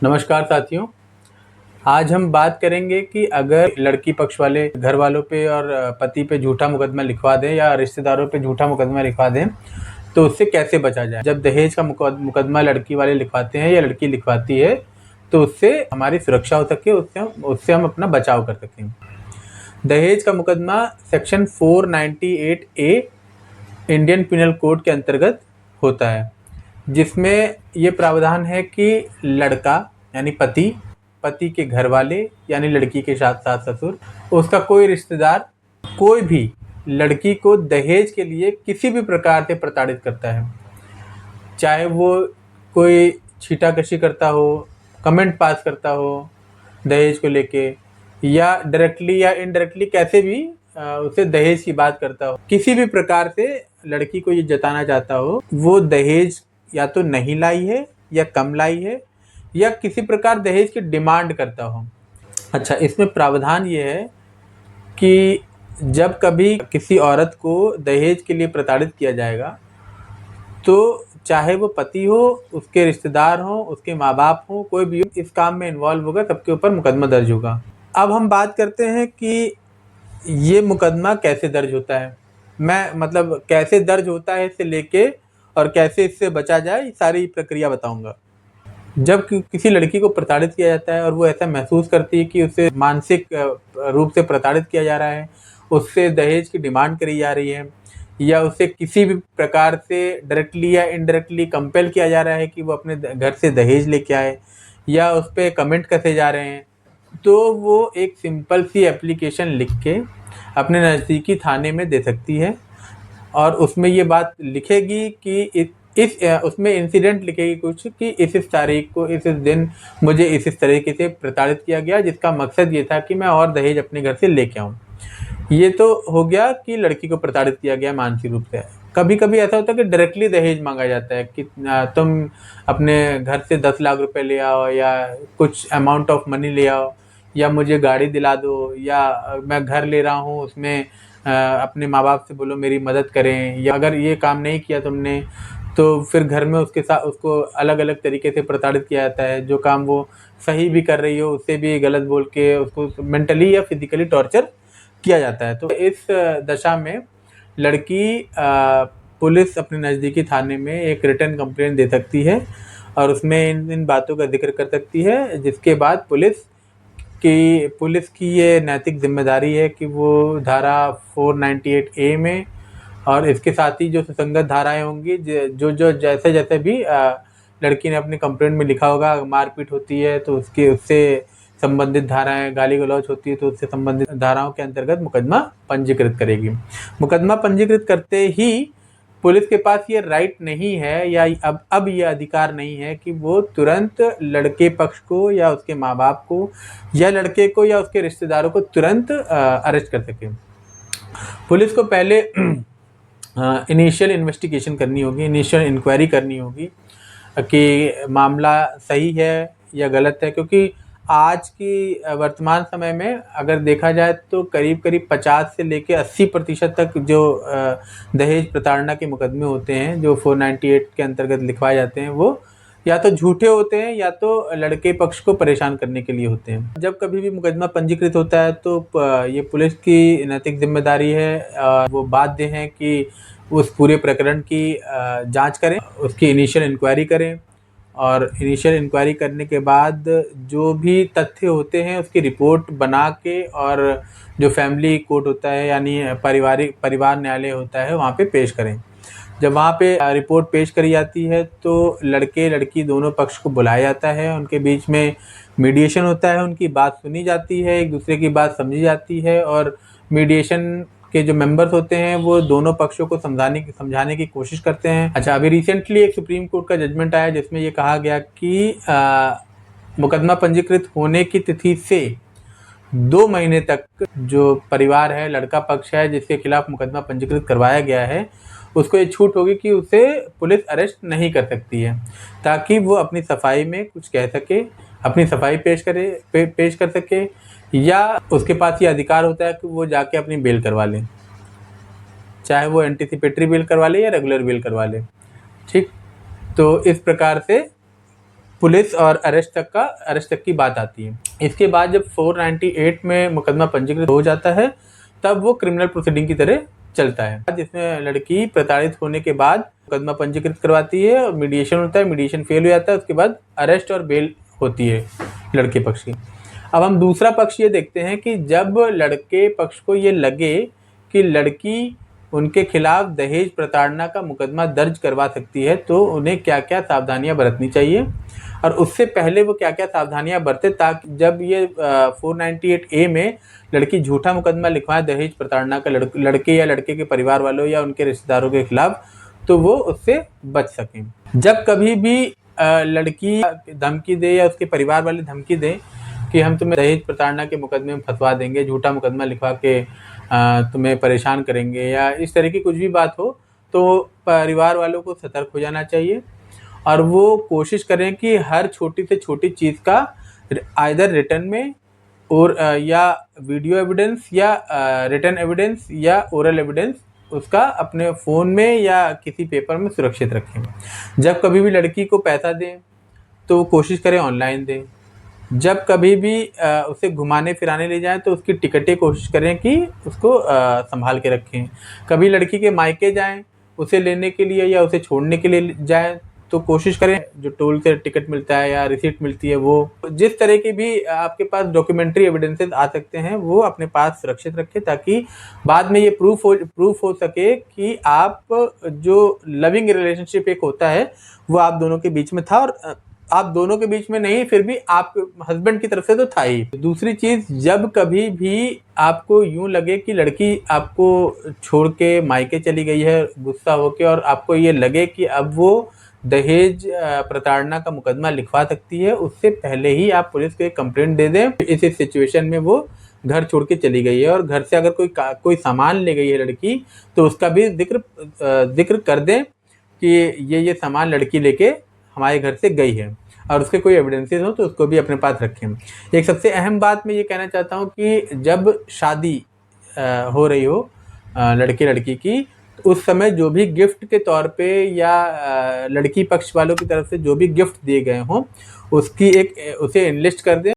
नमस्कार साथियों। आज हम बात करेंगे कि अगर लड़की पक्ष वाले घर वालों पे और पति पे झूठा मुकदमा लिखवा दें या रिश्तेदारों पे झूठा मुकदमा लिखवा दें तो उससे कैसे बचा जाए। जब दहेज का मुकदमा लड़की वाले लिखवाते हैं या लड़की लिखवाती है तो उससे हमारी सुरक्षा हो सके, उससे हम अपना बचाव कर सकें। दहेज का मुकदमा सेक्शन 498 ए इंडियन पिनल कोड के अंतर्गत होता है, जिसमें ये प्रावधान है कि लड़का यानी पति के घर वाले यानी लड़की के साथ सास ससुर, उसका कोई रिश्तेदार, कोई भी लड़की को दहेज के लिए किसी भी प्रकार से प्रताड़ित करता है, चाहे वो कोई छीटाकशी करता हो, कमेंट पास करता हो दहेज को लेके, या डायरेक्टली या इनडायरेक्टली कैसे भी उसे दहेज की बात करता हो, किसी भी प्रकार से लड़की को ये जताना चाहता हो वो दहेज या तो नहीं लाई है या कम लाई है या किसी प्रकार दहेज की डिमांड करता हो। अच्छा, इसमें प्रावधान ये है कि जब कभी किसी औरत को दहेज के लिए प्रताड़ित किया जाएगा तो चाहे वो पति हो, उसके रिश्तेदार हो, उसके माँ बाप हो, कोई भी इस काम में इन्वॉल्व होगा, सबके ऊपर मुकदमा दर्ज होगा। अब हम बात करते हैं कि ये मुकदमा कैसे दर्ज होता है। मैं मतलब कैसे दर्ज होता है इससे लेके और कैसे इससे बचा जाए, सारी प्रक्रिया बताऊंगा। जब किसी लड़की को प्रताड़ित किया जाता है और वो ऐसा महसूस करती है कि उसे मानसिक रूप से प्रताड़ित किया जा रहा है, उससे दहेज की डिमांड करी जा रही है, या उसे किसी भी प्रकार से डायरेक्टली या इनडायरेक्टली कंपेल किया जा रहा है कि वो अपने घर से दहेज लेके आए, या उस पर कमेंट कसे जा रहे हैं, तो वो एक सिंपल सी एप्लीकेशन लिख के अपने नज़दीकी थाने में दे सकती है और उसमें ये बात लिखेगी कि उसमें इंसिडेंट लिखेगी कुछ कि इस तारीख को इस दिन मुझे इस तरीके से प्रताड़ित किया गया, जिसका मकसद ये था कि मैं और दहेज अपने घर से लेके आऊँ। ये तो हो गया कि लड़की को प्रताड़ित किया गया मानसिक रूप से। कभी कभी ऐसा होता है कि डायरेक्टली दहेज मांगा जाता है कि तुम अपने घर से 10 लाख रुपए ले आओ या कुछ अमाउंट ऑफ मनी ले आओ, या मुझे गाड़ी दिला दो, या मैं घर ले रहा हूँ उसमें अपने माँ बाप से बोलो मेरी मदद करें, या अगर ये काम नहीं किया तुमने तो फिर घर में उसके साथ उसको अलग अलग तरीके से प्रताड़ित किया जाता है। जो काम वो सही भी कर रही हो उससे भी गलत बोल के उसको मेंटली या फिजिकली टॉर्चर किया जाता है। तो इस दशा में लड़की पुलिस अपने नज़दीकी थाने में एक रिटन कंप्लेंट दे सकती है और उसमें इन बातों का जिक्र कर सकती है, जिसके बाद पुलिस की ये नैतिक जिम्मेदारी है कि वो धारा 498 ए में और इसके साथ ही जो सुसंगत धाराएं होंगी, जो जैसे जैसे भी लड़की ने अपने कंप्लेंट में लिखा होगा, मारपीट होती है तो उससे संबंधित धाराएं, गाली गलौज होती है तो उससे संबंधित धाराओं के अंतर्गत मुकदमा पंजीकृत करेगी। मुकदमा पंजीकृत करते ही पुलिस के पास ये राइट नहीं है या अब ये अधिकार नहीं है कि वो तुरंत लड़के पक्ष को या उसके माँ बाप को या लड़के को या उसके रिश्तेदारों को तुरंत अरेस्ट कर सके। पुलिस को पहले इनिशियल इन्वेस्टिगेशन करनी होगी, इनिशियल इंक्वायरी करनी होगी कि मामला सही है या गलत है, क्योंकि आज की वर्तमान समय में अगर देखा जाए तो करीब 50 से लेके 80% तक जो दहेज प्रताड़ना के मुकदमे होते हैं जो 498 के अंतर्गत लिखवाए जाते हैं, वो या तो झूठे होते हैं या तो लड़के पक्ष को परेशान करने के लिए होते हैं। जब कभी भी मुकदमा पंजीकृत होता है तो ये पुलिस की नैतिक जिम्मेदारी है, वो बाध्य हैं कि उस पूरे प्रकरण की जांच करें, उसकी इनिशियल इंक्वायरी करें और इनिशियल इंक्वायरी करने के बाद जो भी तथ्य होते हैं उसकी रिपोर्ट बना के और जो फैमिली कोर्ट होता है यानी परिवार न्यायालय होता है वहाँ पे पेश करें। जब वहाँ पे रिपोर्ट पेश करी जाती है तो लड़के लड़की दोनों पक्ष को बुलाया जाता है, उनके बीच में मीडिएशन होता है, उनकी बात सुनी जाती है, एक दूसरे की बात समझी जाती है और मीडिएशन के जो मेंबर्स होते हैं वो दोनों पक्षों को समझाने की कोशिश करते हैं। अच्छा, अभी रिसेंटली एक सुप्रीम कोर्ट का जजमेंट आया जिसमें ये कहा गया कि मुकदमा पंजीकृत होने की तिथि से 2 महीने तक जो परिवार है, लड़का पक्ष है जिसके खिलाफ मुकदमा पंजीकृत करवाया गया है, उसको ये छूट होगी कि उसे पुलिस अरेस्ट नहीं कर सकती है, ताकि वो अपनी सफाई में कुछ कह सके, अपनी सफाई पेश कर सके, या उसके पास ये अधिकार होता है कि वो जाके अपनी बेल करवा ले, चाहे वो एंटीसिपेटरी बेल करवा ले या रेगुलर बेल करवा ले। ठीक, तो इस प्रकार से पुलिस और अरेस्ट तक की बात आती है। इसके बाद जब 498 में मुकदमा पंजीकृत हो जाता है तब वो क्रिमिनल प्रोसीडिंग की तरह चलता है, जिसमें लड़की प्रताड़ित होने के बाद मुकदमा पंजीकृत करवाती है और मीडिएशन होता है, मीडिएशन फेल हो जाता है, उसके बाद अरेस्ट और बेल होती है लड़के पक्ष की। अब हम दूसरा पक्ष ये देखते हैं कि जब लड़के पक्ष को ये लगे कि लड़की उनके खिलाफ दहेज प्रताड़ना का मुकदमा दर्ज करवा सकती है तो उन्हें क्या क्या सावधानियां बरतनी चाहिए और उससे पहले वो क्या क्या सावधानियां बरते ताकि जब ये 498A में लड़की झूठा मुकदमा लिखवाए दहेज प्रताड़ना का लड़के या लड़के के परिवार वालों या उनके रिश्तेदारों के खिलाफ, तो वो उससे बच सकें। जब कभी भी लड़की धमकी दे या उसके परिवार वाले धमकी दें कि हम तुम्हें दहेज प्रताड़ना के मुकदमे में फंसवा देंगे, झूठा मुकदमा लिखवा के तुम्हें परेशान करेंगे या इस तरह की कुछ भी बात हो, तो परिवार वालों को सतर्क हो जाना चाहिए और वो कोशिश करें कि हर छोटी से छोटी चीज़ का आइदर रिटर्न में और या वीडियो एविडेंस या रिटर्न एविडेंस या ओरल एविडेंस उसका अपने फ़ोन में या किसी पेपर में सुरक्षित रखें। जब कभी भी लड़की को पैसा दें तो कोशिश करें ऑनलाइन दें। जब कभी भी उसे घुमाने फिराने ले जाएं तो उसकी टिकटें कोशिश करें कि उसको संभाल के रखें। कभी लड़की के मायके जाएं उसे लेने के लिए या उसे छोड़ने के लिए जाएं तो कोशिश करें जो टोल से टिकट मिलता है या रिसीट मिलती है वो जिस तरह की भी आपके पास डॉक्यूमेंट्री एविडेंसेस आ सकते हैं वो अपने पास सुरक्षित रखें ताकि बाद में ये प्रूफ हो सके कि आप जो लविंग रिलेशनशिप एक होता है वो आप दोनों के बीच में था और आप दोनों के बीच में नहीं फिर भी आप हस्बैंड की तरफ से तो था ही। दूसरी चीज़, जब कभी भी आपको यूं लगे कि लड़की आपको छोड़ के मायके चली गई है गुस्सा होके और आपको ये लगे कि अब वो दहेज प्रताड़ना का मुकदमा लिखवा सकती है, उससे पहले ही आप पुलिस को एक कंप्लेंट दे दें। इस सिचुएशन में वो घर छोड़ के चली गई है और घर से अगर कोई सामान ले गई है लड़की तो उसका भी जिक्र कर दें कि ये सामान लड़की लेके हमारे घर से गई है और उसके कोई एविडेंसेस हो तो उसको भी अपने पास रखें। एक सबसे अहम बात मैं ये कहना चाहता हूँ कि जब शादी हो रही हो लड़के लड़की की, उस समय जो भी गिफ्ट के तौर पे या लड़की पक्ष वालों की तरफ से जो भी गिफ्ट दिए गए हों उसे इनलिस्ट कर दें।